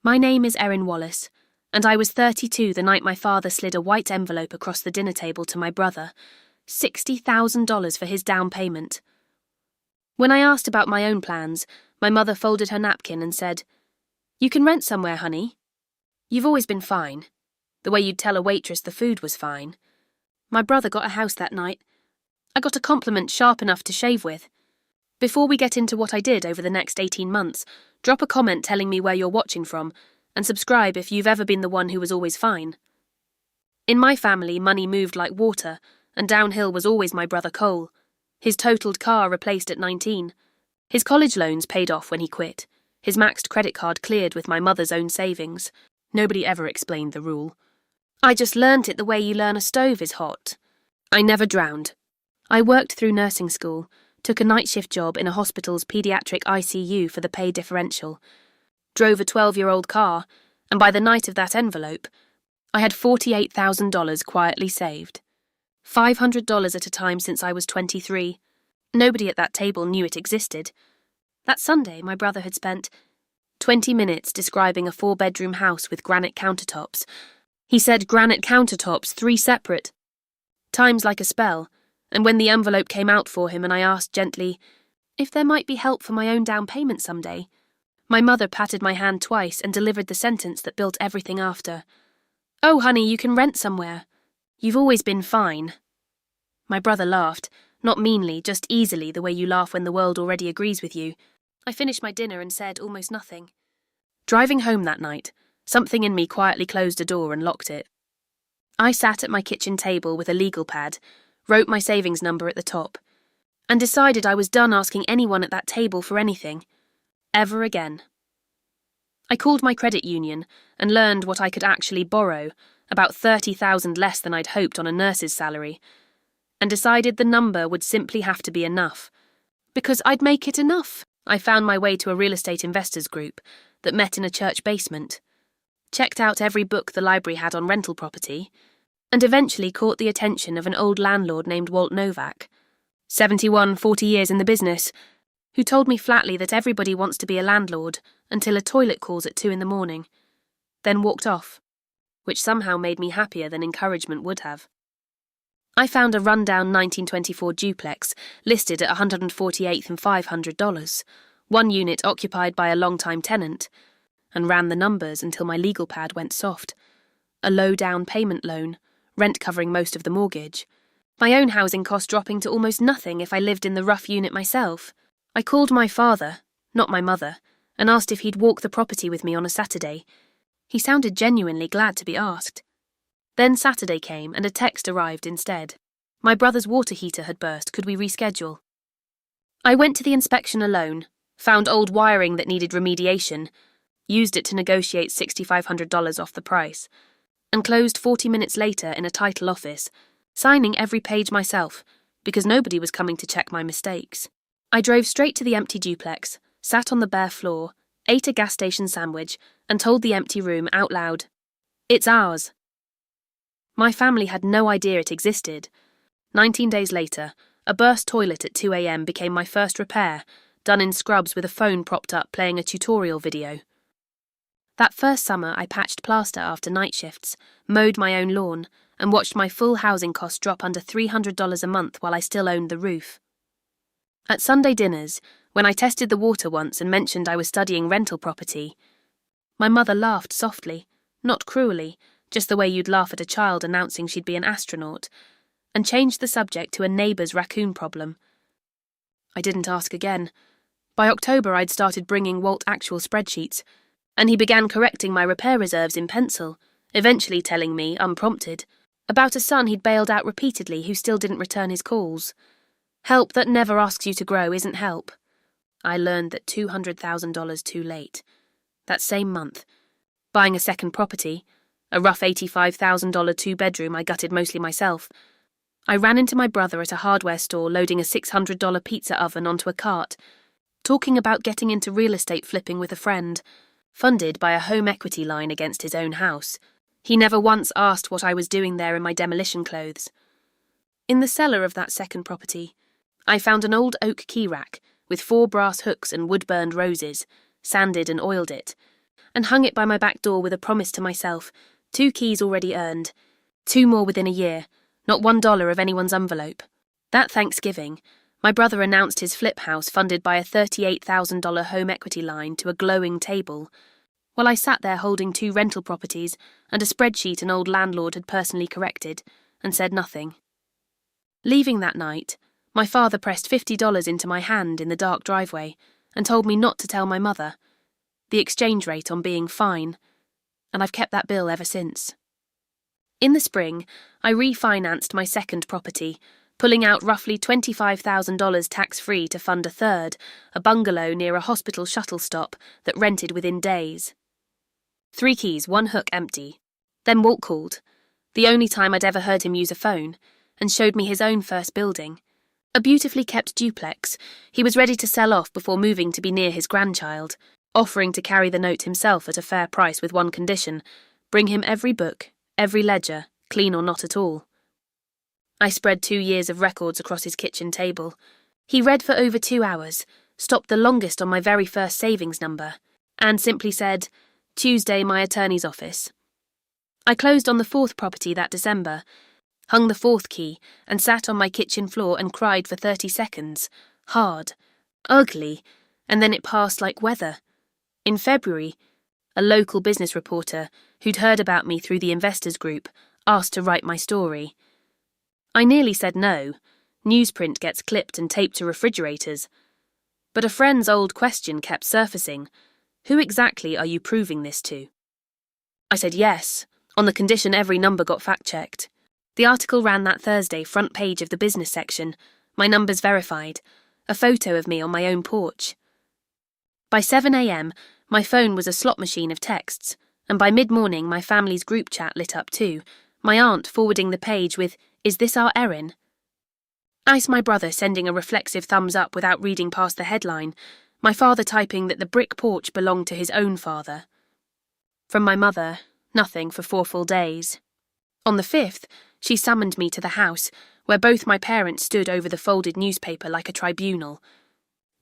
My name is Erin Wallace, and I was 32 the night my father slid a white envelope across the dinner table to my brother, $60,000 for his down payment. When I asked about my own plans, my mother folded her napkin and said, "You can rent somewhere, honey. You've always been fine. The way you'd tell a waitress the food was fine." My brother got a house that night. I got a compliment sharp enough to shave with. Before we get into what I did over the next 18 months, drop a comment telling me where you're watching from, and subscribe if you've ever been the one who was always fine. In my family, money moved like water, and downhill was always my brother Cole. His totaled car replaced at 19. His college loans paid off when he quit. His maxed credit card cleared with my mother's own savings. Nobody ever explained the rule. I just learnt it the way you learn a stove is hot. I never drowned. I worked through nursing school, took a night shift job in a hospital's paediatric ICU for the pay differential, drove a 12-year-old car, and by the night of that envelope, I had $48,000 quietly saved. $500 at a time since I was 23. Nobody at that table knew it existed. That Sunday, my brother had spent 20 minutes describing a 4-bedroom house with granite countertops. He said granite countertops, 3 separate. Times like a spell, and when the envelope came out for him and I asked gently if there might be help for my own down payment someday, my mother patted my hand twice and delivered the sentence that built everything after. "Oh, honey, you can rent somewhere. You've always been fine." My brother laughed, not meanly, just easily, the way you laugh when the world already agrees with you. I finished my dinner and said almost nothing. Driving home that night, something in me quietly closed a door and locked it. I sat at my kitchen table with a legal pad, wrote my savings number at the top, and decided I was done asking anyone at that table for anything. Ever again. I called my credit union and learned what I could actually borrow, about $30,000 less than I'd hoped on a nurse's salary, and decided the number would simply have to be enough. Because I'd make it enough. I found my way to a real estate investors group that met in a church basement, checked out every book the library had on rental property, and eventually caught the attention of an old landlord named Walt Novak, 71, 40 years in the business, who told me flatly that everybody wants to be a landlord until a toilet calls at 2 a.m, then walked off, which somehow made me happier than encouragement would have. I found a rundown 1924 duplex listed at $148,000 and $500, 1 unit occupied by a long-time tenant, and ran the numbers until my legal pad went soft. A low down payment loan, rent covering most of the mortgage. My own housing cost dropping to almost nothing if I lived in the rough unit myself. I called my father, not my mother, and asked if he'd walk the property with me on a Saturday. He sounded genuinely glad to be asked. Then Saturday came and a text arrived instead. My brother's water heater had burst, could we reschedule? I went to the inspection alone, found old wiring that needed remediation, used it to negotiate $6,500 off the price, and closed 40 minutes later in a title office, signing every page myself, because nobody was coming to check my mistakes. I drove straight to the empty duplex, sat on the bare floor, ate a gas station sandwich, and told the empty room out loud, "It's ours." My family had no idea it existed. 19 days later, a burst toilet at 2 a.m. became my first repair, done in scrubs with a phone propped up playing a tutorial video. That first summer I patched plaster after night shifts, mowed my own lawn, and watched my full housing costs drop under $300 a month while I still owned the roof. At Sunday dinners, when I tested the water once and mentioned I was studying rental property, my mother laughed softly, not cruelly, just the way you'd laugh at a child announcing she'd be an astronaut, and changed the subject to a neighbour's raccoon problem. I didn't ask again. By October I'd started bringing Walt actual spreadsheets, and he began correcting my repair reserves in pencil, eventually telling me, unprompted, about a son he'd bailed out repeatedly who still didn't return his calls. Help that never asks you to grow isn't help. I learned that $200,000 too late. That same month, buying a second property, a rough $85,000 2-bedroom I gutted mostly myself, I ran into my brother at a hardware store loading a $600 pizza oven onto a cart, talking about getting into real estate flipping with a friend, funded by a home equity line against his own house. He never once asked what I was doing there in my demolition clothes. In the cellar of that second property, I found an old oak key rack with 4 brass hooks and wood-burned roses, sanded and oiled it, and hung it by my back door with a promise to myself, 2 keys already earned, 2 more within a year, not $1 of anyone's envelope. That Thanksgiving, my brother announced his flip house funded by a $38,000 home equity line to a glowing table, while I sat there holding 2 rental properties and a spreadsheet an old landlord had personally corrected, and said nothing. Leaving that night, my father pressed $50 into my hand in the dark driveway and told me not to tell my mother, the exchange rate on being fine, and I've kept that bill ever since. In the spring, I refinanced my second property, pulling out roughly $25,000 tax-free to fund a third, a bungalow near a hospital shuttle stop that rented within days. 3 keys, 1 hook empty. Then Walt called, the only time I'd ever heard him use a phone, and showed me his own first building. A beautifully kept duplex he was ready to sell off before moving to be near his grandchild, offering to carry the note himself at a fair price with one condition: bring him every book, every ledger, clean or not at all. I spread 2 years of records across his kitchen table. He read for over 2 hours, stopped the longest on my very first savings number, and simply said, "Tuesday, my attorney's office." I closed on the 4th property that December, hung the 4th key, and sat on my kitchen floor and cried for 30 seconds, hard, ugly, and then it passed like weather. In February, a local business reporter, who'd heard about me through the investors group, asked to write my story. I nearly said no. Newsprint gets clipped and taped to refrigerators. But a friend's old question kept surfacing. Who exactly are you proving this to? I said yes, on the condition every number got fact-checked. The article ran that Thursday, front page of the business section, my numbers verified, a photo of me on my own porch. By 7 a.m, my phone was a slot machine of texts, and by mid-morning my family's group chat lit up too, my aunt forwarding the page with, "Is this our Erin?" Ice my brother sending a reflexive thumbs up without reading past the headline, my father typing that the brick porch belonged to his own father. From my mother, nothing for 4 full days. On the 5th, she summoned me to the house, where both my parents stood over the folded newspaper like a tribunal.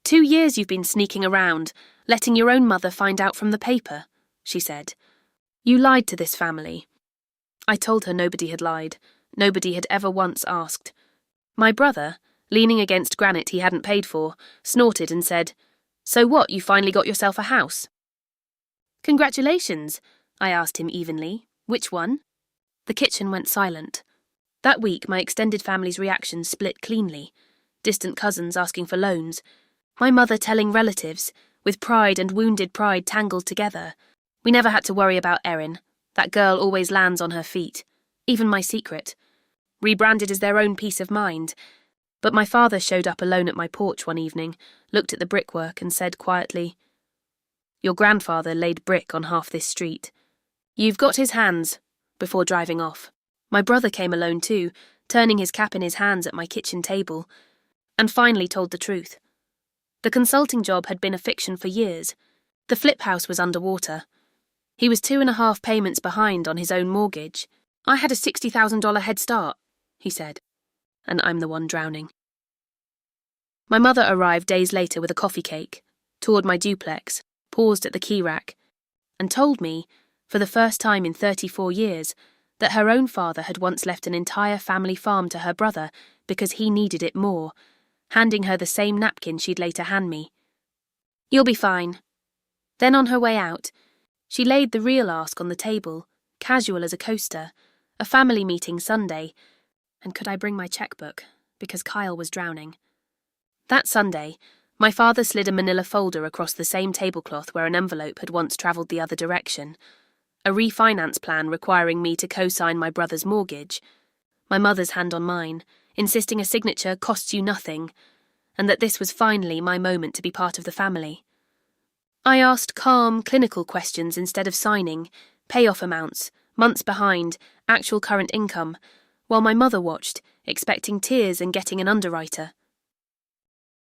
2 years you've been sneaking around, letting your own mother find out from the paper, she said. You lied to this family. I told her nobody had lied. Nobody had ever once asked. My brother, leaning against granite he hadn't paid for, snorted and said, "So what, you finally got yourself a house?" "Congratulations," I asked him evenly. "Which one?" The kitchen went silent. That week my extended family's reactions split cleanly. Distant cousins asking for loans. My mother telling relatives, with pride and wounded pride tangled together. We never had to worry about Erin. That girl always lands on her feet. Even my secret. Rebranded as their own peace of mind. But my father showed up alone at my porch one evening, looked at the brickwork and said quietly, "Your grandfather laid brick on half this street. You've got his hands," before driving off. My brother came alone too, turning his cap in his hands at my kitchen table, and finally told the truth. The consulting job had been a fiction for years. The flip house was underwater. He was 2.5 payments behind on his own mortgage. I had a $60,000 head start, he said, and I'm the one drowning. My mother arrived days later with a coffee cake, toured my duplex, paused at the key rack, and told me, for the first time in 34 years, that her own father had once left an entire family farm to her brother because he needed it more, handing her the same napkin she'd later hand me. "You'll be fine." Then on her way out, she laid the real ask on the table, casual as a coaster, a family meeting Sunday, and could I bring my checkbook, because Kyle was drowning. That Sunday, my father slid a manila folder across the same tablecloth where an envelope had once travelled the other direction, a refinance plan requiring me to co-sign my brother's mortgage, my mother's hand on mine, insisting a signature costs you nothing, and that this was finally my moment to be part of the family. I asked calm, clinical questions instead of signing, payoff amounts, months behind, actual current income, while my mother watched, expecting tears and getting an underwriter.